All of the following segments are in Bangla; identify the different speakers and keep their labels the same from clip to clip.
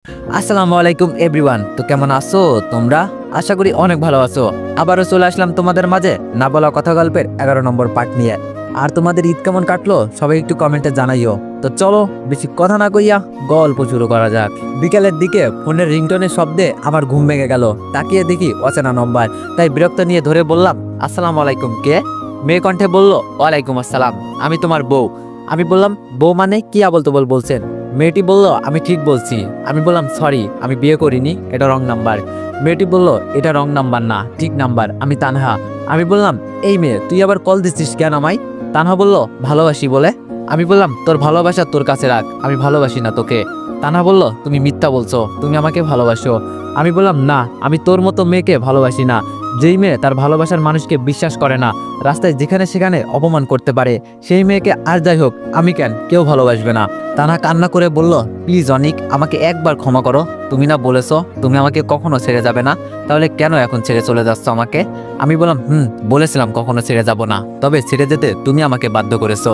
Speaker 1: আসসালামু আলাইকুম এভরিওয়ান। তো কেমন আছো তোমরা? আশা করি অনেক ভালো আছো। আবারও চলে আসলাম তোমাদের মাঝে না বলা কথা গল্পের 11 নম্বর পার্ট নিয়ে। আর তোমাদের ঈদ কেমন কাটলো সবাই একটু কমেন্টে জানাইও। তো চলো বেশি কথা না কইয়া গল্প শুরু করা যাক। বিকেলের দিকে ফোনের রিংটোনের শব্দে আমার ঘুম ভেঙে গেল। তাকিয়ে দেখি অচেনা নম্বর, তাই বিরক্ত নিয়ে ধরে বললাম, আসসালামু আলাইকুম। কে? মেয়ে কণ্ঠে বলল, ওয়ালাইকুম আসসালাম, আমি তোমার বউ। আমি বললাম, বউ মানে কি আবল তাবল বলছেন? মেয়েটি বলল, আমি ঠিক বলছি। আমি বললাম, সরি, আমি বিয়ে করিনি, এটা রং নাম্বার। মেয়েটি বলল, এটা রং নাম্বার না, ঠিক নাম্বার, আমি তানহা। আমি বললাম, এই মেয়ে তুই আবার কল দিচ্ছিস কেন আমায়? তানহা বলল, ভালোবাসি বলে। আমি বললাম, তোর ভালোবাসা তোর কাছে রাখ, আমি ভালোবাসি না তোকে। তানহা বলল, তুমি মিথ্যা বলছো, তুমি আমাকে ভালোবাসো। আমি বললাম, না, আমি তোর মতো মেয়েকে ভালোবাসি না। যেই মেয়ে তার ভালোবাসার মানুষকে বিশ্বাস করে না, রাস্তায় যেখানে সেখানে অপমান করতে পারে, সেই মেয়েকে আর যাই হোক আমি কেন, কেউ ভালোবাসবে না। তানহা কান্না করে বলল, প্লিজ অনিক, আমাকে একবার ক্ষমা করো। তুমি না বলেছো তুমি আমাকে কখনো ছেড়ে যাবে না, তাহলে কেন এখন ছেড়ে চলে যাচ্ছ আমাকে? আমি বললাম, বলেছিলাম কখনো ছেড়ে যাব না, তবে ছেড়ে যেতে তুমি আমাকে বাধ্য করেছো।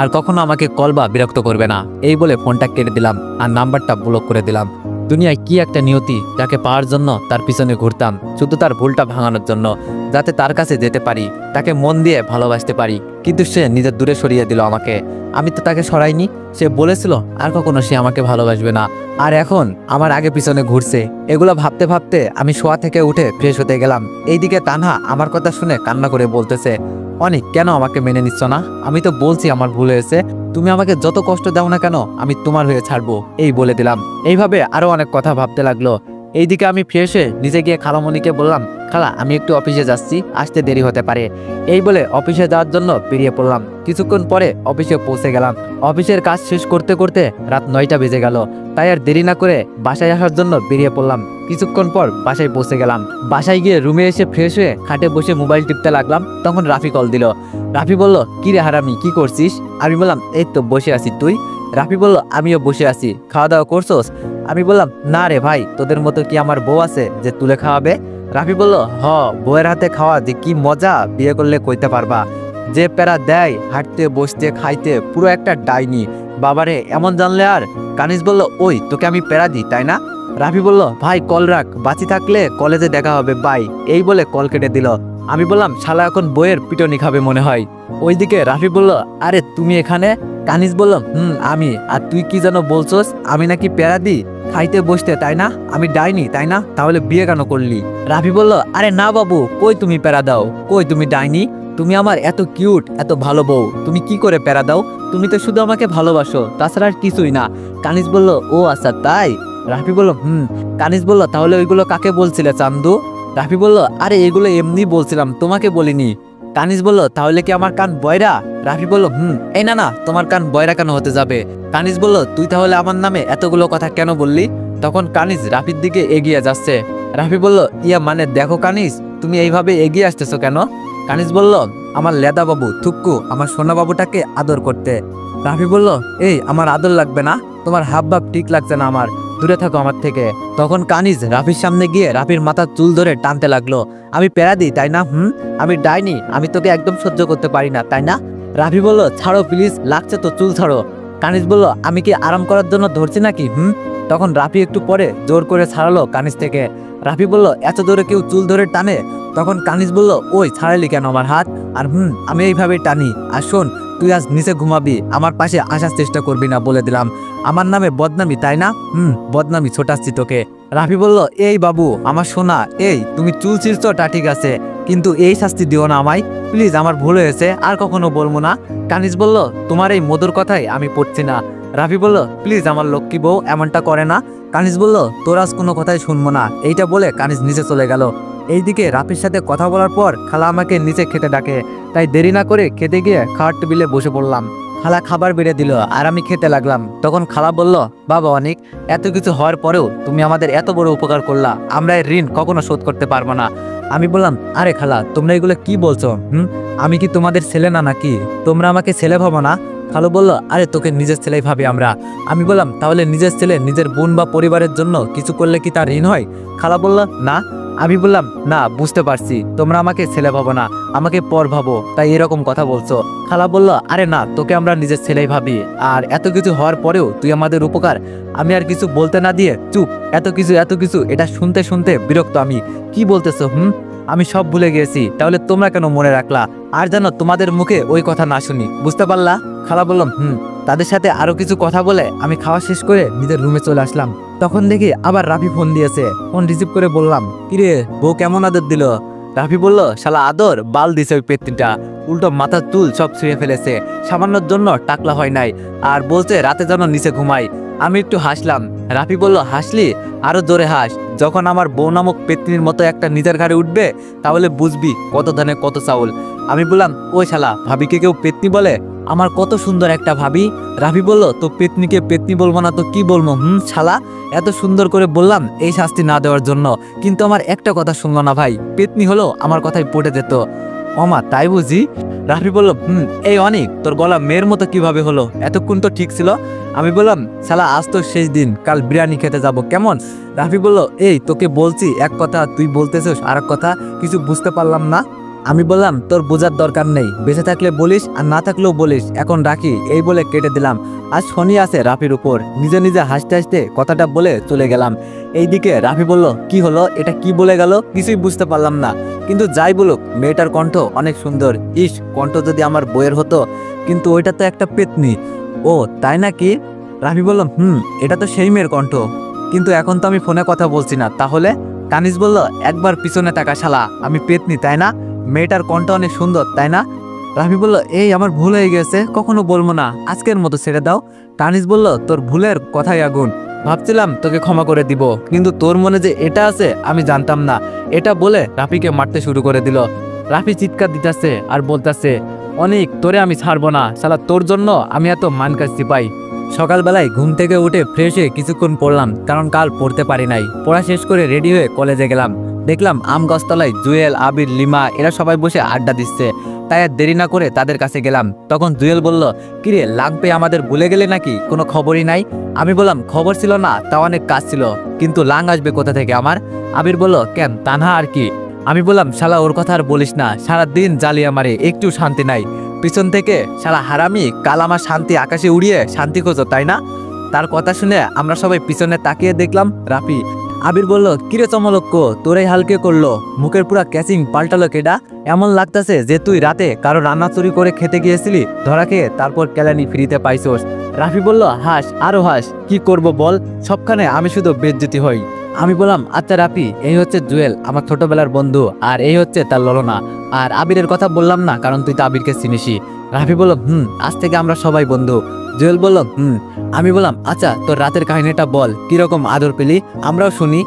Speaker 1: আর কখনো আমাকে কল বা বিরক্ত করবে না। এই বলে ফোনটা কেটে দিলাম আর নাম্বারটা ব্লক করে দিলাম। দুনিয়ায় কি একটা নিয়তি, যাকে পাওয়ার জন্য তার পিছনে ঘুরতাম শুধু তার ভুলটা ভাঙানোর জন্য, যাতে তার কাছে যেতে পারি, তাকে মন দিয়ে ভালোবাসতে পারি। কিন্তু সে নিজের দূরে সরিয়ে দিল আমাকে। আমি তো তাকে সরাইনি। সে বলেছিল আর কখনো সে আমাকে ভালোবাসবে না, আর এখন আমার আগে পিছনে ঘুরছে। এগুলো ভাবতে ভাবতে আমি শোয়া থেকে উঠে ফ্রেশ হতে গেলাম। এইদিকে তানহা আমার কথা শুনে কান্না করে বলতেছে, অনেক কেন আমাকে মেনে নিচ্ছ না? আমি তো বলছি আমার ভুল হয়েছে, তুমি আমাকে যত কষ্ট দাও না কেন আমি তোমার হয়ে ছাড়বো, এই বলে দিলাম। এইভাবে আরো অনেক কথা ভাবতে লাগলো। এইদিকে আমি ফ্রেশ হয়ে নিচে গিয়ে খালামণিকে বললাম, খালা আমি একটু অফিসে যাচ্ছি, আসতে দেরি হতে পারে। এই বলে অফিসে যাওয়ার জন্য বেরিয়ে পড়লাম। কিছুক্ষণ পরে অফিসে পৌঁছে গেলাম। অফিসের কাজ শেষ করতে করতে রাত 9টা বেজে গেল। তাই আর দেরি না করে বাসায় আসার জন্য বেরিয়ে পড়লাম। কিছুক্ষণ পর বাসায় পৌঁছে গেলাম। বাসায় গিয়ে রুমে এসে ফ্রেশ হয়ে খাটে বসে মোবাইল টিপতে লাগলাম। তখন রাফি কল দিল। রাফি বলল, কি রে হারামি, কি করছিস? আমি বললাম, এই তো বসে আছি, তুই? রাফি বলল, আমিও বসে আছি, খাওয়া দাওয়া করছোস? আমি বললাম, না রে ভাই, তোদের মতো কি আমার বউ আছে যে তুলে খাওয়াবে? রাফি বলল, বউয়ের হাতে খাওয়া যে কি মজা, বিয়ে করলে কইতে পারবা। যে প্যারা দেয় হাঁটতে বসতে খাইতে, পুরো একটা ডাইনি। বাবারে, এমন জানলে আর। কানিস বলল, ওই তোকে আমি প্যারা দিই তাই না? রাফি বলল, ভাই কল রাখ, বাঁচি থাকলে কলেজে দেখা হবে, বাই। এই বলে কল কেটে দিল। আমি বললাম, শালা এখন বইয়ের পিটনি খাবে মনে হয়। ওইদিকে রাফি বলল, আরে তুমি এখানে? কানিস বলল, আমি। আর তুই কি যেন বলছস, আমি নাকি প্যারা দিই খাইতে বসতে, তাই না? আমি ডাইনি তাই না? তাহলে বিয়ে কেন করলি? রাফি বলল, আরে না বাবু, কই তুমি প্যারা দাও, কই তুমি ডাইনি? তুমি আমার এত কিউট, এত ভালো বউ, তুমি কি করে প্যারা দাও? তুমি তো শুধু আমাকে ভালোবাসো, তাছাড়া আর কিছুই না। কানিস বলল, ও আচ্ছা তাই? রাফি বলল, কানিস বলল, তাহলে ওইগুলো কাকে বলছিলে চান্দু? রাফি বলল, আরে এগুলো এমনি বলছিলাম, তোমাকে বলিনি। কানিস বলল, তাহলে কি আমার কান বয়রা? রাফি বলল, এই না না, তোমার কান বয়রা কেন হতে যাবে? কানিস বলল, তুই তাহলে আমার নামে এতগুলো কথা কেন বললি? তখন কানিস রাফির দিকে এগিয়ে যাচ্ছে। রাফি বলল, ইয়া মানে দেখো কানিস, তুমি এইভাবে এগিয়ে আসতেছো কেন? কানিস বলল, আমার লেদা বাবু থুক্কু আমার সোনা বাবুটাকে আদর করতে। রাফি বলল, এই আমার আদর লাগবে না, তোমার হাব ভাব ঠিক লাগছে না আমার, দূরে থাকো আমার থেকে। তখন কানিজ রাফির সামনে গিয়ে রাফির মাথার চুল ধরে টানতে লাগলো। আমি প্যারা দিই তাই না? আমি ডাইনি, আমি তোকে একদম সহ্য করতে পারি না তাই না? রাফি বলল, ছাড়ো প্লিজ, লাগছে তো, চুল ছাড়ো। কানিজ বলল, আমি কি আরাম করার জন্য ধরছি নাকি? তখন রাফি একটু পরে জোর করে ছাড়ালো কানিজ থেকে। রাফি বলল, এত জোরে কেউ চুল ধরে টানে? তখন কানিজ বলল, ওই ছাড়ালি কেন আমার হাত? আর আমি এইভাবেই টানি। আর শোন, তুই আজ নিচে ঘুমাবি, আমার পাশে আসার চেষ্টা করবি না, বলে দিলাম। আমার নামে বদনামি তাই না? বদনামি ছোটাচ্ছি তোকে। রাফি বলল, এই বাবু আমার সোনা, এই তুমি চুল ছিঁড়ছো তা ঠিক আছে, কিন্তু এই শাস্তি দিও না আমায় প্লিজ, আমার ভুল হয়েছে, আর কখনো বলবো না। কানিজ বলল, তোমার এই মধুর কথাই আমি পড়ছি না। রাফি বলল, প্লিজ আমার লক্ষ্মী বউ এমনটা করে না। কানিজ বলল, তোর আজ কোনো কথাই শুনবো না। এইটা বলে কানিজ নিচে চলে গেল। এইদিকে রাফির সাথে কথা বলার পর খালা আমাকে নিচে খেতে ডাকে, তাই দেরি না করে খেতে গিয়ে খাওয়ার টেবিলে বসে পড়লাম। খালা খাবার বেড়ে দিল আর আমি খেতে লাগলাম। তখন খালা বলল, বাবা অনেক, এত কিছু হওয়ার পরেও তুমি আমাদের এত বড় উপকার করলা, আমরা এর ঋণ কখনো শোধ করতে পারবো না। আমি বললাম, আরে খালা তোমরা এগুলো কি বলছো? আমি কি তোমাদের ছেলে না নাকি? তোমরা আমাকে ছেলে ভাবো না? খালু বলল, আরে তোকে নিজের ছেলেই ভাবি আমরা। আমি বললাম, তাহলে নিজের ছেলে নিজের বোন বা পরিবারের জন্য কিছু করলে কি তার ঋণ হয়? খালা বলল, না। আমি বললাম, না বুঝতে পারছি তোমরা আমাকে ছেলে ভাবো না, আমাকে পর ভাবো, তাই এরকম কথা বলছো। খালা বলল, আরে না, তোকে আমরা নিজের ছেলেই ভাবি, আর এত কিছু হওয়ার পরেও তুই আমাদের উপকার। আমি আর কিছু বলতে না দিয়ে চুপ। এত কিছু এটা শুনতে শুনতে বিরক্ত আমি। কি বলতেছো? আমি সব ভুলে গিয়েছি, তাহলে তোমরা কেন মনে রাখলা? আর যেন তোমাদের মুখে ওই কথা না শুনি, বুঝতে পারলা? খালা বললাম, তাদের সাথে আরো কিছু কথা বলে আমি খাওয়া শেষ করে নিজের রুমে চলে আসলাম। তখন দেখি আবার রাফি ফোন দিয়েছে। ফোন রিসিভ করে বললাম, কিরে বউ কেমন আদর দিল? রাফি বলল, শালা আদর বাল দিছে ওই পেত্নিটা, উল্টো মাথার চুল সব ছিঁড়ে ফেলেছে, সামান্যর জন্য টাকলা হয় নাই, আর বলছে রাতে যেন নিচে ঘুমাই। আমি একটু হাসলাম। রাফি বলল, হাসলি? আরো জোরে হাস। যখন আমার বউ নামক পেত্নির মতো একটা নিজের ঘাড়ে উঠবে তাহলে বুঝবি কত ধানে কত চাউল। আমি বললাম, ওই শালা, ভাবিকে কেউ পেত্নি বলে? আমার কত সুন্দর একটা ভাবি। রাফি বলল, তো পেত্নিকে পেত্নি বলবো না তো কি বলবো? শালা, এত সুন্দর করে বললাম এই শাস্তি না দেওয়ার জন্য, কিন্তু আমার একটা কথা শুনলো না ভাই। পেত্নি হলো আমার কথায় পটে যেত। ওমা, তাই বুঝি? রাফি বলল, এই অনেক, তোর গলা মেয়ের মতো কিভাবে হলো? এতক্ষণ তো ঠিক ছিল। আমি বললাম, শালা আজ তো শেষ দিন, কাল বিরিয়ানি খেতে যাব, কেমন? রাফি বলল, এই তোকে বলছি এক কথা, তুই বলতেছিস আর এক কথা, কিছু বুঝতে পারলাম না। আমি বললাম, তোর বোঝার দরকার নেই, বেঁচে থাকলে বলিস আর না থাকলেও বলিস, এখন রাখি, এই বলে কেটে দিলাম। আজ শনি আছে রাফির উপর। নিজে নিজে হাসতে হাসতে কথাটা বলে চলে গেলাম। এইদিকে রাফি বলল, কি হলো, এটা কি বলে গেল? কিছুই বুঝতে পারলাম না, কিন্তু যাই বলুক মেয়েটার কণ্ঠ অনেক সুন্দর। ইস, কণ্ঠ যদি আমার বইয়ের হতো, কিন্তু ওইটা তো একটা পেতনি। ও তাই নাকি? রাফি বলল, এটা তো সেই মেয়ের কণ্ঠ, কিন্তু এখন তো আমি ফোনে কথা বলছি না। তাহলে? কানিজ বলল, একবার পিছনে তাকা শালা, আমি পেতনি তাই না? মেয়েটার কণ্ঠ অনেক সুন্দর তাই না? রাফি বলল, এই আমার ভুল হয়ে গেছে, কখনো বলবো না, আজকের মতো ছেড়ে দাও। কানিজ বলল, তোর ভুলের কথাই আগুন, ভাবছিলাম তোকে ক্ষমা করে দিব, কিন্তু তোর মনে যে এটা আছে আমি জানতাম না। এটা বলে রাফিকে মারতে শুরু করে দিল। রাফি চিৎকার দিতেছে আর বলতেছে, অনেক, তোরে আমি ছাড়বো না শালা, তোর জন্য আমি এত মান কাটছি পাই। সকালবেলায় ঘুম থেকে উঠে ফ্রেশ হয়ে কিছুক্ষণ পড়লাম, কারণ কাল পড়তে পারি নাই। পড়া শেষ করে রেডি হয়ে কলেজে গেলাম। দেখলাম আম গাছতলায় জুয়েল, আবির, লিমা এরা সবাই বসে আড্ডা দিচ্ছে, তাই আর দেরি না করে তাদের কাছে গেলাম। তখন জুয়েল বলল, কিরে লাগবে আমাদের ভুলে গেলে নাকি, কোনো খবরই নাই? আমি বললাম, খবর ছিল না, তা অনেক কাজ ছিল, কিন্তু লাং আসবে কোথা থেকে আমার? আবির বলল, কেন তানহা আর কি? আমি বললাম, শালা ওর কথা আর বলিস না, সারা দিন জ্বালিয়ে মারে, একটু শান্তি নাই। পিছন থেকে, শালা হারামি, কাল আমার শান্তি আকাশে উড়িয়ে শান্তি খোঁজো তাই না? তার কথা শুনে আমরা সবাই পিছনে তাকিয়ে দেখলাম রাফি। আবির বলল, কিরে চমলক্ষ, তোর এই হালকে করলো, মুখের পুরা ক্যাচিং পাল্টালো কেডা? এমন লাগতেছে যে তুই রাতে কারো রান্না চুরি করে খেতে গিয়েছিলি, ধরা খেয়ে তারপর কেলানি ফ্রিতে পাইছোস। রাফি বলল, হাস, আরো হাস, কি করব বল, সবখানে আমি শুধু বেজ্জতি হই। আমি বললাম, আচ্ছা রাফি, এই হচ্ছে জুয়েল, আমার ছোটবেলার বন্ধু, আর এই হচ্ছে তার ললনা। আর আবিরের কথা বললাম না, কারণ তুই তো আবিরকে চিনিসই। রাফি বলল, আজ থেকে আমরা সবাই বন্ধু। জুয়েল বলল, আমি বললাম, আচ্ছা তোর রাতের কাহিনীটা বল, কিরকম আদর পেলি, আমরাও শুনি।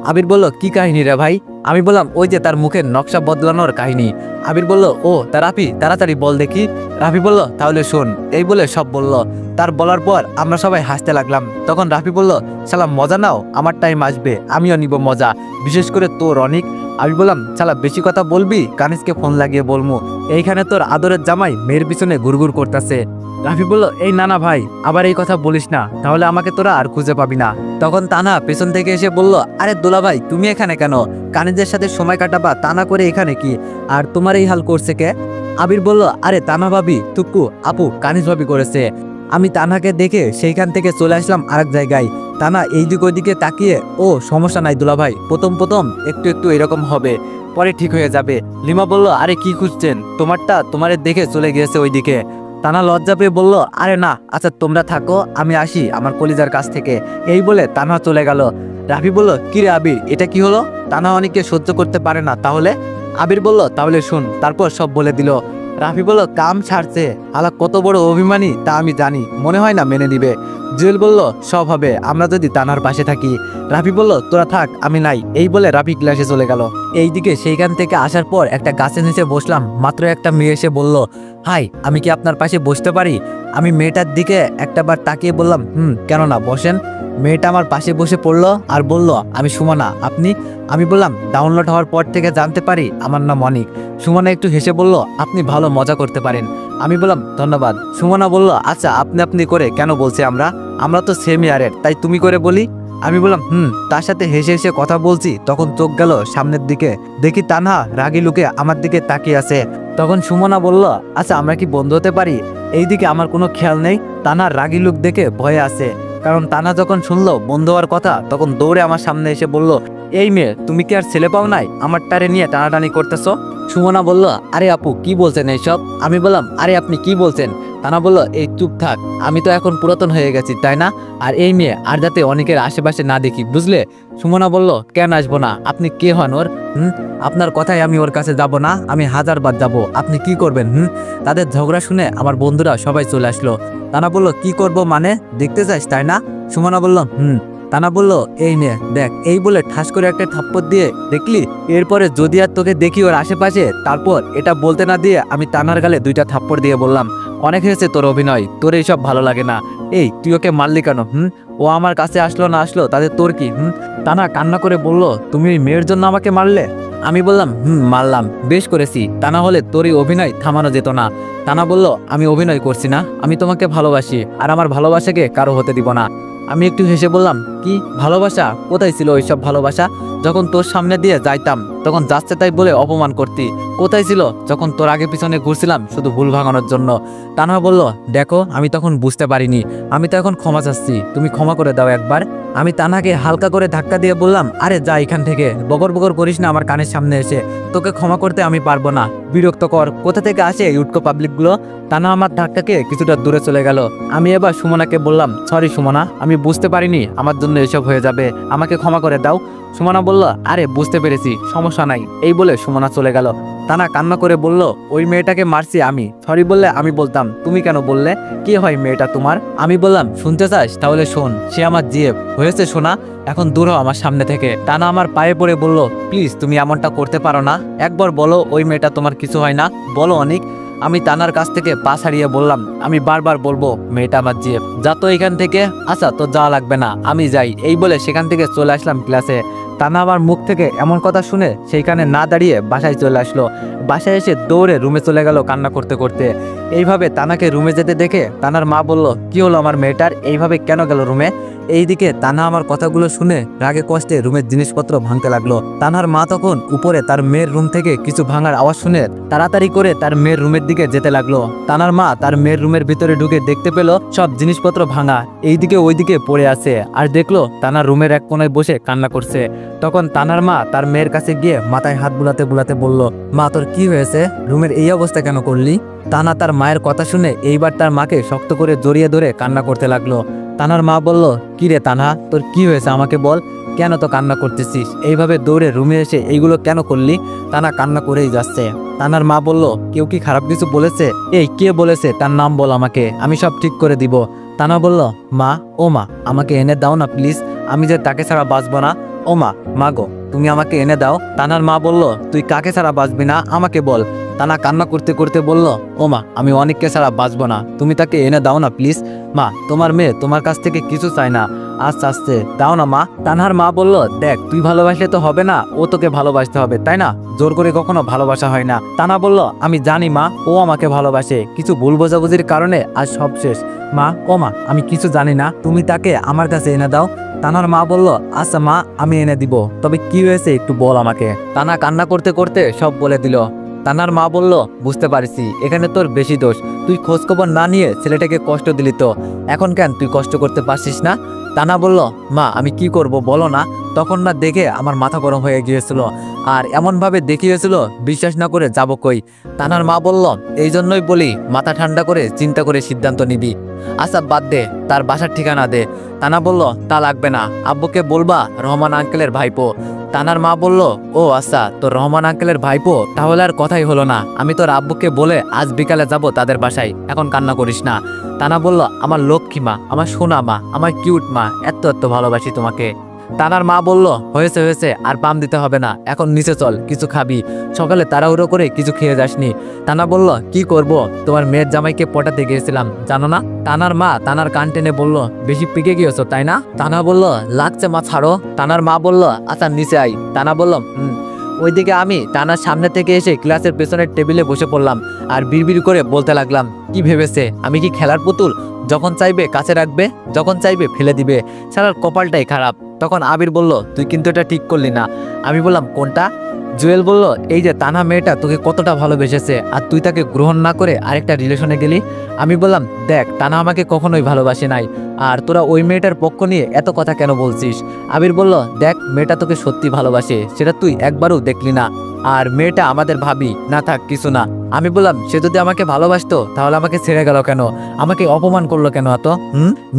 Speaker 1: আবির বলল, কি কাহিনী রে ভাই? আমি বললাম, ওই যে তার মুখের নকশা বদলানোর কাহিনী। আবির বলল, ও তা রাফি, তাড়াতাড়ি বল দেখি। রাফি বলল, তাহলে শোন, এই বলে সব বলল। তার বলার পর আমরা সবাই হাসতে লাগলাম। তখন রাফি বলল, শালা মজা নাও, আমার টাইম আসবে, আমিও নিব মজা, বিশেষ করে তোর অনেক। আমি বললাম, শালা বেশি কথা বলবি, কানিজকে ফোন লাগিয়ে বলমু, এইখানে তোর আদরের জামাই মেয়ের পিছনে ঘুরঘুর করতেছে। রাফি বলল, এই না ভাই, আবার এই কথা বলিস না, তাহলে আমাকে তোরা আর খুঁজে পাবি না। তখন তানা পেছন থেকে এসে বলল, আরে দোলা ভাই, তুমি এখানে কেন? কানিজের সাথে সময় কাটাবা তা না করে এখানে কি? আর তোমার এই হাল করছে কে? আবির বলল, আরে তানা ভাবি, তুকু আপু কানিজ ভাবি করেছে। আমি তানাকে দেখে সেইখান থেকে চলে আসলাম আরেক জায়গায়। তানা এইদিক ওইদিকে তাকিয়ে, ও সমস্যা নাই দুলা ভাই, প্রথম একটু একটু এরকম হবে, পরে ঠিক হয়ে যাবে। লিমা বলল, আরে কি খুঁজছেন, তোমারটা তোমারে দেখে চলে গিয়েছে ওইদিকে। তানা লজ্জা পেয়ে বলল, আরে না, আচ্ছা তোমরা থাকো, আমি আসি আমার কলিজার কাছ থেকে। এই বলে তানা চলে গেল। রাফি বলল, কিরে আবির, এটা কি হলো? তানা অনেকে সহ্য করতে পারে না তাহলে? আবির বলল, তাহলে শুন, তারপর সব বলে দিল। রাফি বলল, কাম ছাড়ছে, আলা কত বড় অভিমানী তা আমি জানি, মনে হয় না মেনে নিবে। জুয়েল বলল, সব হবে আমরা যদি তানার পাশে থাকি। রাফি বলল, তোরা থাক, আমি নাই। এই বলে রাফি ক্লাসে চলে গেল। এইদিকে সেইখান থেকে আসার পর একটা গাছের নিচে বসলাম, মাত্র একটা মেয়ে এসে বলল, হাই, আমি কি আপনার পাশে বসতে পারি? আমি মেয়েটার দিকে একটাবার তাকিয়ে বললাম, কেন না, বসেন। মেয়েটা আমার পাশে বসে পড়লো আর বলল, আমি সুমনা, আপনি? আমি বললাম, ডাউনলোড হওয়ার পর থেকে জানতে পারি আমার নাম অনিক। সুমনা একটু হেসে বলল, আপনি ভালো মজা করতে পারেন। আমি বললাম, ধন্যবাদ। সুমনা বলল, আচ্ছা আপনি আপনি করে কেন বলছি, আমরা তো সেম ইয়ারের, তাই তুমি করে বলি। আমি বললাম তার সাথে হেসে হেসে কথা বলছি, তখন চোখ গেল সামনের দিকে, দেখি তানহা রাগী লুকে আমার দিকে তাকিয়ে আছে। তখন সুমনা বলল, আচ্ছা আমরা কি বন্ধু হতে পারি? এইদিকে আমার কোনো খেয়াল নেই, তানহার রাগী লুক দেখে ভয়ে আছে। কারণ তানহা যখন শুনলো বন্ধু হওয়ার কথা, তখন দৌড়ে আমার সামনে এসে বলল, এই মেয়ে তুমি কি আর ছেলে পাও নাই, আমার টারে নিয়ে টানাটানি করতেছো? সুমনা বলল, আরে আপু কি বলছেন এইসব? আমি বললাম, আরে আপনি কি বলছেন? তানা বলল, এই চুপ থাক, আমি তো এখন পুরাতন হয়ে গেছি তাই না? আর এই মেয়ে আর যাতে অনেকের আশেপাশে না দেখি, বুঝলে? সুমনা বলল, কেন আসবো না? আপনি কে হন ওর? আপনার কথায় আমি ওর কাছে যাব না? আমি 1000 বার যাব, আপনি কি করবেন? তাদের ঝগড়া শুনে আমার বন্ধুরা সবাই চলে আসলো। তানা বলল, কি করব মানে? দেখতে চাস তাই না? সুমনা বলল, তানা বলল, এই নে দেখ, এই বলে ঠাস করে একটা থাপ্পড় দিয়ে, দেখলি? এরপরে যদি আর তোকে দেখি ওর আশেপাশে, তারপর এটা বলতে না দিয়ে আমি তানার গালে 2টা থাপ্পড় দিয়ে বললাম, অনেক হয়েছে তোর অভিনয়, তোর এইসব ভালো লাগে না। এই তুই ওকে মারলি কেন? ও আমার কাছে আসলো না আসলো তাদের তোর কি? তানা কান্না করে বলল, তুমি ওই মেয়ের জন্য আমাকে মারলে? আমি বললাম, মারলাম, বেশ করেছি, তা না হলে তোর এই অভিনয় থামানো যেত না। তানা বলল, আমি অভিনয় করছি না, আমি তোমাকে ভালোবাসি, আর আমার ভালোবাসাকে কারো হতে দিব না। আমি একটু হেসে বললাম, কি ভালোবাসা? কোথায় ছিল ওইসব ভালোবাসা? যখন তোর সামনে দিয়ে যাইতাম তখন যাচ্ছে তাই বলে অপমান করতি। কোথায় ছিল যখন তোর আগে পিছনে ঘুরছিলাম শুধু ভুল ভাঙানোর জন্য? তানহা বলল, দেখো আমি তখন বুঝতে পারিনি, আমি তো এখন ক্ষমা চাচ্ছি, তুমি ক্ষমা করে দাও একবার। আমি তানহাকে হালকা করে ধাক্কা দিয়ে বললাম, আরে যা এখান থেকে, বগর বগর করিস না আমার কানের সামনে এসে, তোকে ক্ষমা করতে আমি পারবো না, বিরক্ত কর। কোথা থেকে আসে এই উটকো পাবলিকগুলো? তানহা আমার ধাক্কাকে কিছুটা দূরে চলে গেল। আমি এবার সুমনাকে বললাম, সরি সুমনা, আমি বুঝতে পারিনি আমার জন্য এসব হয়ে যাবে, আমাকে ক্ষমা করে দাও। সুমনা বলল, আরে বুঝতে পেরেছি, সমস্যা নাই, এই বলে সুমনা চলে গেল। তানা কান্না করে বলল, ওই মেয়েটাকে মারছি আমি, সরি বললে আমি বলতাম, তুমি কেন বললে? কি হয় মেয়েটা তোমার? আমি বললাম, শুনতে চাস? তাহলে শোন, সে আমার জিএফ হয়েছে শোনা, এখন দূর হও আমার সামনে থেকে। টানা আমার পায়ে পড়ে বলল, প্লিজ তুমি এমনটা করতে পারো না, একবার বলো ওই মেয়েটা তোমার কিছু হয় না, বলো অনেক। আমি তানার কাছ থেকে পা ছাড়িয়ে বললাম, আমি বারবার বলবো মেয়েটা আমার জিএফ, যা তো এখান থেকে। আচ্ছা তো যাওয়া লাগবে না, আমি যাই, এই বলে সেখান থেকে চলে আসলাম ক্লাসে। তানা আমার মুখ থেকে এমন কথা শুনে সেইখানে না দাঁড়িয়ে বাসায় চলে আসলো। বাসায় এসে দৌড়ে রুমে চলে গেল কান্না করতে করতে। এইভাবে তানাকে রুমে যেতে দেখে তানার মা বলল, কি হলো আমার মেয়েটার, এইভাবে কেন গেল রুমে? এইদিকে তানা আমার কথাগুলো শুনে রাগে কষ্টে রুমের জিনিসপত্র ভাঙতে লাগলো। তানার মা তখন উপরে তার মেয়ের রুম থেকে কিছু ভাঙার আওয়াজ শুনে তাড়াতাড়ি করে তার মেয়ের রুমের দিকে যেতে লাগলো। তানার মা তার মেয়ের রুমের ভিতরে ঢুকে দেখতে পেল সব জিনিসপত্র ভাঙা, এইদিকে ওইদিকে পড়ে আছে, আর দেখলো তানার রুমের এক কোনায় বসে কান্না করছে। তখন তানার মা তার মেয়ের কাছে গিয়ে মাথায় হাত বুলাতে বুলাতে বলল, মা তোর কি হয়েছে, রুমের এই অবস্থা কেন করলি? তানা তার মায়ের কথা শুনে এইবার তার মাকে শক্ত করে জড়িয়ে ধরে কান্না করতে লাগলো। তানার মা বলল, কি রে তানহা, তোর কি হয়েছে আমাকে বল, কেন তো কান্না করতেছিস? এইভাবে দৌড়ে রুমে এসে এইগুলো কেন করলি? তানা কান্না করেই যাচ্ছে। তানার মা বলল, কেউ কি খারাপ কিছু বলেছে? এই কে বলেছে, তার নাম বল আমাকে, আমি সব ঠিক করে দিব। তানা বলল, মা, ও মা, আমাকে এনে দাও না প্লিজ, আমি যে তাকে ছাড়া বাঁচবো না। ও মা, মা গো, তুমি আমাকে এনে দাও। তানার মা বলল, তুই কাকে ছাড়া বাঁচবি না আমাকে বল। তানা কান্না করতে করতে বলল, ও মা, আমি অনেককে ছাড়া বাঁচবো না, তুমি তাকে এনে দাও না প্লিজ। মা, তোমার মেয়ে তোমার কাছ থেকে কিছু চায় না, আস্তে আস্তে দাও না মা। তানহার মা বলল, দেখ তুই ভালোবাসলে তো হবে না, ও তোকে ভালোবাসতে হবে তাই না, জোর করে কখনো ভালোবাসা হয় না। তানা বলল, আমি জানি মা, ও আমাকে ভালোবাসে, কিছু ভুল বোঝাবুঝির কারণে আজ সব শেষ। মা, ও মা, আমি কিছু জানি না, তুমি তাকে আমার কাছে এনে দাও। তানার মা বলল, আচ্ছা মা, আমি এনে দিব, তবে কি হয়েছে একটু বল আমাকে। তানা কান্না করতে করতে সব বলে দিল। তানার মা বলল, বুঝতে পারছি এখানে তোর বেশি দোষ, তুই খোঁজখবর না নিয়ে ছেলেটাকে কষ্ট দিলি তো, এখন কেন তুই কষ্ট করতে পারছিস না? তানা বলল, মা আমি কি করব বলো না। তখন না দেখে আমার মাথা গরম হয়ে গিয়েছিল, আর এমনভাবে দেখিয়েছিল বিশ্বাস না করে যাব কই। তানার মা বলল, এই জন্যই বলি মাথা ঠান্ডা করে চিন্তা করে সিদ্ধান্ত নিবি। আচ্ছা বাদ দে, তার বাসার ঠিকানা দে। তানা বলল, তা লাগবে না, আব্বুকে বলবা রহমান আঙ্কেলের ভাইপো। তানার মা বলল, ও আচ্ছা, তোর রহমান আঙ্কেলের ভাইপো, তাহলে আর কথাই হলো না, আমি তোর আব্বুকে বলে আজ বিকালে যাব তাদের বাসায়, এখন কান্না করিস না। তানা বলল, আমার লক্ষ্মী মা, আমার সোনা মা, আমার কিউট মা, এত এত ভালোবাসি তোমাকে। তানার মা বলল, হয়েছে হয়েছে, আর পাম দিতে হবে না, এখন নিচে চল, কিছু খাবি, সকালে তাড়াহুড়ো করে কিছু খেয়ে যাসনি। তানা বলল, কি করব, তোমার মেয়ের জামাইকে পটাতে গিয়েছিলাম জানো না। তানার মা তানার কান টেনে বলল, বেশি পিকে গিয়েছো তাই না? তানা বলল, লাগছে মা, ছাড়ো। তানার মা বলল, আচ্ছা নিচে আই। তানা বলল, ওইদিকে আমি টানার সামনে থেকে এসে ক্লাসের পেছনের টেবিলে বসে পড়লাম, আর বিড়বিড় করে বলতে লাগলাম, কি ভেবেছে আমি কি খেলার পুতুল, যখন চাইবে কাছে রাখবে, যখন চাইবে ফেলে দিবে, শালার কপালটাই খারাপ। তখন আবির বলল, তুই কিন্তু এটা ঠিক করলি না। আমি বললাম, কোনটা? জুয়েল বলল, এই যে তানহা মেয়েটা তোকে কতটা ভালোবেসেছে আর তুই তাকে গ্রহণ না করে আরেকটা রিলেশনে গেলি। আমি বললাম, দেখ তানহা আমাকে কখনোই ভালোবাসে নাই, আর তোরা ওই মেয়েটার পক্ষ নিয়ে এত কথা কেন বলছিস? আবির বলল, দেখ মেয়েটা তোকে সত্যি ভালোবাসে, সেটা তুই একবারও দেখলি না, আর মেয়েটা আমাদের ভাবি না, থাক কিছু না। আমি বললাম, সে যদি আমাকে ভালোবাসতো তাহলে আমাকে ছেড়ে গেল কেন, আমাকে অপমান করলো কেন এত?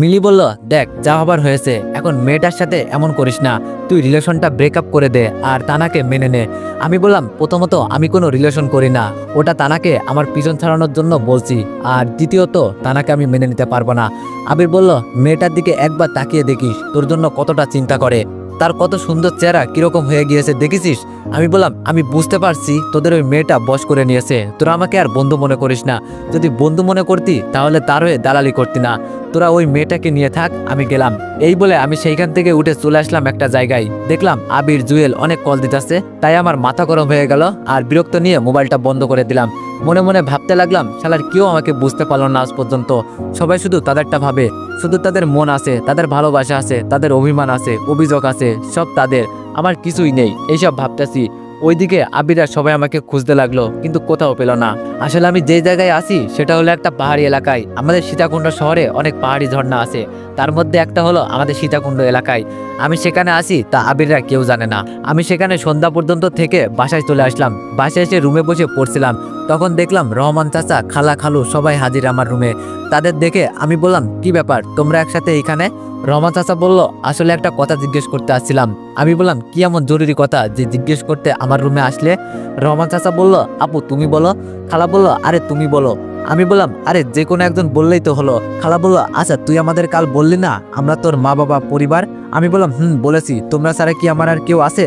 Speaker 1: মিলি বলল, দেখ যা হবার হয়েছে, এখন মেয়েটার সাথে এমন করিস না, তুই রিলেশনটা ব্রেকআপ করে দে আর তানাকে মেনে নে। আমি বললাম, প্রথমত আমি কোনো রিলেশন করি না, ওটা তানাকে আমার পিছন ছাড়ানোর জন্য বলছি, আর দ্বিতীয়ত তানাকে আমি মেনে নিতে পারবো না। আবির বলল, মেয়েটার দিকে একবার তাকিয়ে দেখিস, তোর জন্য কতটা চিন্তা করে, তার কত সুন্দর চেহারা কিরকম হয়ে গিয়েছে দেখেছিস? আমি বললাম, আমি বুঝতে পারছি তোদের ওই মেয়েটা বশ করে নিয়েছে, তোরা আমাকে আর বন্ধু মনে করিস না, যদি বন্ধু মনে করতি তাহলে তার হয়ে দালালি করতি না, তোরা ওই মেয়েটাকে নিয়ে থাক, আমি গেলাম। এই বলে আমি সেইখান থেকে উঠে চলে আসলাম একটা জায়গায়, দেখলাম আবির জুয়েল অনেক কল দিতেছে, তাই আমার মাথা গরম হয়ে গেল আর বিরক্ত নিয়ে মোবাইলটা বন্ধ করে দিলাম। মনে মনে ভাবতে লাগলাম, শালার কেউ আমাকে বুঝতে পারলো না আজ পর্যন্ত, সবাই শুধু তাদেরটা ভাবে, শুধু তাদের মন আছে, তাদের ভালোবাসা আছে, তাদের অভিমান আছে, অভিযোগ আছে, সব তাদের, আমার কিছুই নেই, এইসব ভাবতেছি। ওইদিকে আবিরা সবাই আমাকে খুঁজতে লাগলো, কিন্তু কোথাও পেল না। আসলে আমি যে জায়গায় আছি সেটা হলো একটা পাহাড়ি এলাকায়। আমাদের সীতাকুণ্ড শহরে অনেক পাহাড়ি ঝর্ণা আছে, তার মধ্যে একটা হলো আমাদের সীতাকুণ্ড এলাকায়। আমি সেখানে আসি তা আবিররা কেউ জানে না। আমি সেখানে সন্ধ্যা পর্যন্ত থেকে বাসায় চলে আসলাম। বাসায় এসে রুমে বসে পড়ছিলাম, তখন দেখলাম রহমান চাচা, খালা, খালু সবাই হাজির আমার রুমে। তাদের দেখে আমি বললাম, কি ব্যাপার তোমরা একসাথে এইখানে? রহমান চাচা বলল, আসলে একটা কথা জিজ্ঞেস করতে আসছিলাম। আমি বললাম, কি এমন জরুরি কথা যে জিজ্ঞেস করতে আমার রুমে আসলে? রহমান চাচা বলল, আপু তুমি বলো। খালা বলল, আরে তুমি বলো। আমি বললাম, আরে যে কোনো একজন বললেই তো হলো। খালা বলল, আচ্ছা তুই আমাদের কাল বললি না আমরা তোর মা বাবা পরিবার? আমি বললাম, বলেছি, তোমরা ছাড়া কি আমার আর কেউ আছে?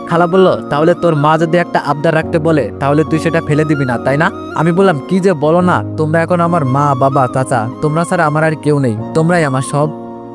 Speaker 1: খালা বলল, তাহলে তোর মা যদি একটা আবদার রাখতে বলে তাহলে তুই সেটা ফেলে দিবি না, তাই না? আমি বললাম, কি যে বলো না, তোমরা এখন আমার মা বাবা চাচা, তোমরা ছাড়া আমার আর কেউ নেই, তোমরাই আমার সব।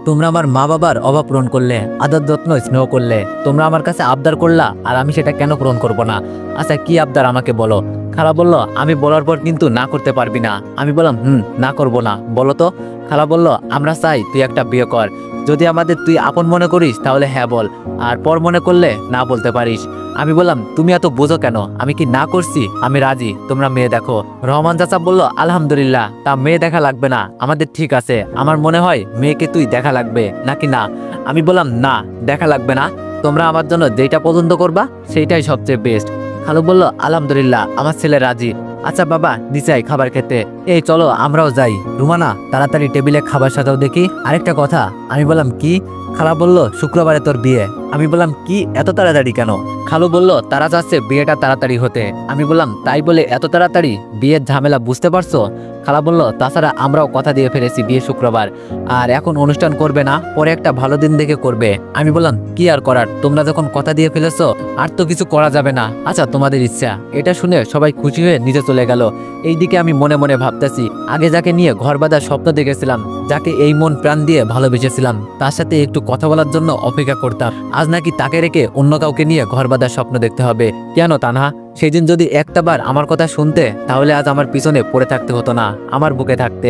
Speaker 1: তোমরা আমার মা বাবার অভাব পূরণ করলে, আদর যত্ন স্নেহ করলে, তোমরা আমার কাছে আবদার করলা, আর আমি সেটা কেন পূরণ করব না? আচ্ছা কি আবদার আমাকে বলো। খালা বলল, আমি বলার পর কিন্তু না করতে পারবি না। আমি বললাম, না করব না, বলো তো। খালা বলল, আমরা চাই তুই একটা বিয়ে কর, যদি আমাদের তুই আপন মনে করিস তাহলে হ্যাঁ বল, আর পর মনে করলে না বলতে পারিস। আমি বললাম, তুমি এত বোঝো কেন, আমি কি না করছি? আমি রাজি, তোমরা মেয়ে দেখো। রহমান চাচা বলল, আলহামদুলিল্লাহ, তা মেয়ে দেখা লাগবে না, আমাদের ঠিক আছে। আমার মনে হয় মেয়েকে তুই দেখা লাগবে নাকি না? আমি বললাম, না দেখা লাগবে না, তোমরা আমার জন্য যেটা পছন্দ করবা সেইটাই সবচেয়ে বেস্ট। খালু বলল, আলহামদুলিল্লাহ, আমার ছেলে রাজি। আচ্ছা বাবা, নিচে আয় খাবার খেতে। এই চলো আমরাও যাই। রুমানা, তাড়াতাড়ি টেবিলে খাবার সাজাও দেখি। আরেকটা কথা। আমি বললাম, কি? খালা বলল, শুক্রবারে তোর বিয়ে। আমি বললাম, কি এত তাড়াতাড়ি কেন? খালু বলল, তারা চাচ্ছে বিয়েটা তাড়াতাড়ি হতে। আমি বললাম, তাই বলে এত তাড়াতাড়ি? বিয়ের ঝামেলা বুঝতে পারছো? খালা বলল, তাছাড়া আমরাও কথা দিয়ে ফেলেছি বিয়ে শুক্রবার, আর এখন অনুষ্ঠান করবে না, পরে একটা ভালো দিন দেখে করবে। আমি বললাম, কি আর করার, তোমরা যখন কথা দিয়ে ফেলেছো আর তো কিছু করা যাবে না। আচ্ছা তোমাদের ইচ্ছা। এটা শুনে সবাই খুশি হয়ে নিচে চলে গেল। এইদিকে আমি মনে মনে ভাবতেছি, আগে যাকে নিয়ে ঘর বাঁধার স্বপ্ন দেখেছিলাম, যাকে এই মন প্রাণ দিয়ে ভালোবেসেছিলাম, তার সাথে একটু কথা বলার জন্য অপেক্ষা করতাম, আজ নাকি তাকে রেখে অন্য কাউকে নিয়ে ঘর বাঁধার স্বপ্ন দেখতে হবে। কেন তানহা? সেদিন যদি একটাবার আমার কথা শুনতে, তাহলে আজ আমার পিছনে পড়ে থাকতে হতো না, আমার বুকে থাকতে।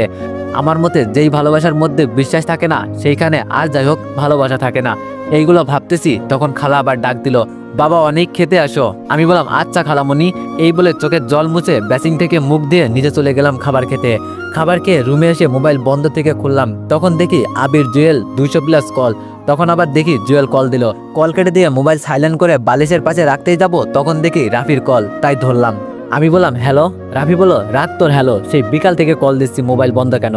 Speaker 1: আমার মতে যেই ভালোবাসার মধ্যে বিশ্বাস থাকে না, সেইখানে আর যাই হোক ভালোবাসা থাকে না। এইগুলো ভাবতেছি, তখন খালা আবার ডাক দিল, বাবা অনেক খেতে আসো। আমি বললাম, আচ্ছা খালামণি। এই বলে চোখের জল মুছে বেসিং থেকে মুখ দিয়ে নিচে চলে গেলাম খাবার খেতে। খাবার খেয়ে রুমে এসে মোবাইল বন্ধ থেকে খুললাম, তখন দেখি আবির জুয়েল 200+ কল। তখন আবার দেখি জুয়েল কল দিল। কল কেটে দিয়ে মোবাইল সাইলেন্ট করে বালিশের পাশে রাখতেই যাব, তখন দেখি রাফির কল, তাই ধরলাম। আমি বললাম, হ্যালো। রাফি বলল, রাগ তোর হ্যালো, সেই বিকাল থেকে কল দিচ্ছি, মোবাইল বন্ধ কেন?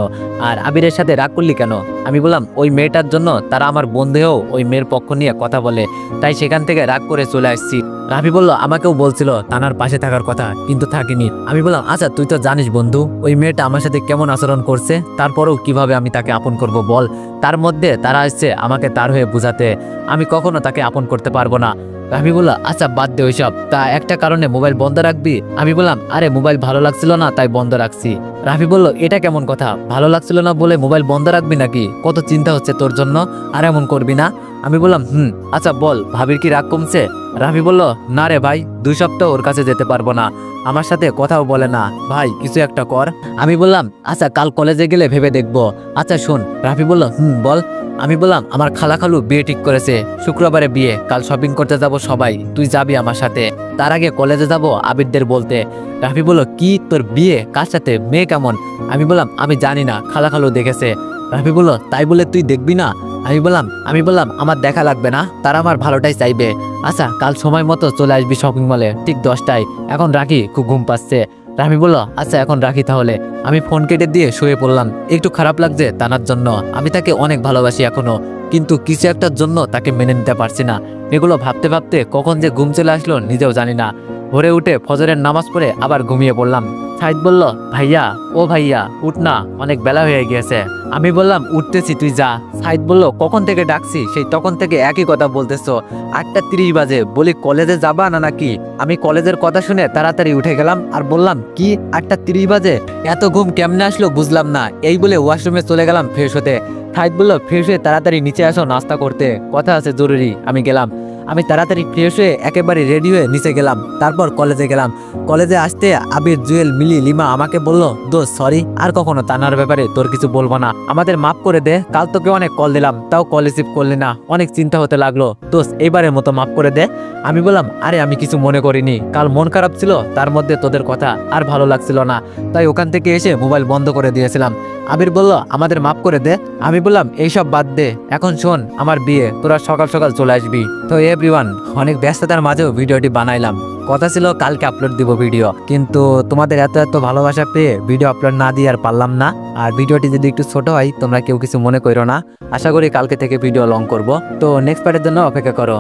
Speaker 1: আর আবিরের সাথে রাগ করলি কেন? আমি বললাম, ওই মেয়েটার জন্য তারা আমার বন্ধুও ওই মেয়ের পক্ষ নিয়ে কথা বলে, তাই সেখান থেকে রাগ করে চলে আসছি। রাফি বলল, আমাকেও বলছিল তানার পাশে থাকার কথা, কিন্তু থাকিনি। আমি বললাম, আচ্ছা তুই তো জানিস বন্ধু, ওই মেয়েটা আমার সাথে কেমন আচরণ করছে, তারপরেও কিভাবে আমি তাকে আপন করব বল? তার মধ্যে তারা আসছে আমাকে তার হয়ে বুঝাতে, আমি কখনো তাকে আপন করতে পারবো না। রাফি বলল, আচ্ছা বাদ দে ওইসব, তা একটা কারণে মোবাইল বন্ধ রাখবি? আমি বললাম, আরে মোবাইল ভালো লাগছিল না তাই বন্ধ রাখছি। রাফি বলল, এটা কেমন কথা, ভালো লাগছিল না বলে মোবাইল বন্ধ রাখবি নাকি? কত চিন্তা হচ্ছে তোর জন্য, আর এমন করবি না। আমি বললাম, আচ্ছা বল, ভাবির কি রাগ কমছে? রাফি বলল, না রে ভাই, 2 সপ্তাহ ওর কাছে যেতে পারবো না, আমার সাথে কথাও বলে না, ভাই কিছু একটা কর। আমি বললাম, আচ্ছা কাল কলেজে গেলে ভেবে দেখবো। আচ্ছা শোন। রাফি বলল, বল। আমি বললাম আমার খালা খালু বিয়ে ঠিক করেছে, শুক্রবারে বিয়ে, কাল শপিং করতে যাব সবাই, তুই যাবি আমার সাথে। তার আগে কলেজে যাব আবিরদের বলতে। রাফি বলল, কি তোর বিয়ে, কার সাথে, মেয়ে কেমন? আমি বললাম আমি জানি না, খালা খালু দেখেছে। রাফি বলল, তাই বলে তুই দেখবি না? আমি বললাম আমার দেখা লাগবে না, তারা আমার ভালোটাই চাইবে। আচ্ছা কাল সময় মতো চলে আসবি শপিং মলে, ঠিক 10টায়। এখন রাখি, খুব ঘুম পাচ্ছে। রাফি বলল, আচ্ছা এখন রাখি তাহলে। আমি ফোন কেটে দিয়ে শুয়ে পড়লাম। একটু খারাপ লাগছে তানার জন্য, আমি তাকে অনেক ভালোবাসি এখনো, কিন্তু কিছু একটার জন্য তাকে মেনে নিতে পারছি না। এগুলো ভাবতে ভাবতে কখন যে ঘুম চলে আসলো নিজেও জানি না। ভোরে উঠে ফজরের নামাজ পড়ে আবার ঘুমিয়ে পড়লাম। সাইদ বলল, ভাইয়া, ও ভাইয়া উঠ না, অনেক বেলা হয়ে গিয়েছে। আমি বললাম, উঠতেছি, তুই যা। সাইদ বলল, কখন থেকে ডাকছি, সেই তখন থেকে একই কথা বলতেছো, 8:30 বাজে। বলি কলেজে যাবা না নাকি? আমি কলেজের কথা শুনে তাড়াতাড়ি উঠে গেলাম আর বললাম, কি 8:30 বাজে? এত ঘুম কেমনে আসলো বুঝলাম না। এই বলে ওয়াশরুমে চলে গেলাম ফ্রেশ হতে। সাইদ বলল, ফ্রেশ হয়ে তাড়াতাড়ি নিচে আসো নাস্তা করতে, কথা আছে জরুরি। আমি গেলাম। আমি তাড়াতাড়ি ফ্রেশ হয়ে একেবারে রেডি হয়ে নিচে গেলাম। তারপর কলেজে গেলাম। কলেজে আসতে আবির, জুয়েল, মিলি, লিমা আমাকে বলল, দোস্ত সরি, আর কখনো তানার ব্যাপারে তোর কিছু বলবো না, আমাদের মাফ করে দে। কাল তোকে অনেক কল দিলাম, তাও কল রিসিভ করলি না, অনেক চিন্তা হতে লাগলো, দোস্ত এইবারের মতো মাফ করে দে। আমি বললাম, আরে আমি কিছু মনে করিনি, কাল মন খারাপ ছিল, তার মধ্যে তোদের কথা আর ভালো লাগছিল না, তাই ওখান থেকে এসে মোবাইল বন্ধ করে দিয়েছিলাম। আবির বলল, আমাদের মাফ করে দে। আমি বললাম, এইসব বাদ দে, এখন শোন, আমার বিয়ে, তোরা সকাল সকাল চলে আসবি। তো এভরিওয়ান, অনেক ব্যস্ততার মাঝেও ভিডিওটি বানাইলাম। কথা ছিল কালকে আপলোড দিব ভিডিও, কিন্তু তোমাদের এত এত ভালোবাসা পেয়ে ভিডিও আপলোড না দিয়ে আর পারলাম না। আর ভিডিওটি যদি একটু ছোট হয় তোমরা কেউ কিছু মনে করো না। আশা করি কালকে থেকে ভিডিও লং করব। তো নেক্সট পার্টের জন্য অপেক্ষা করো।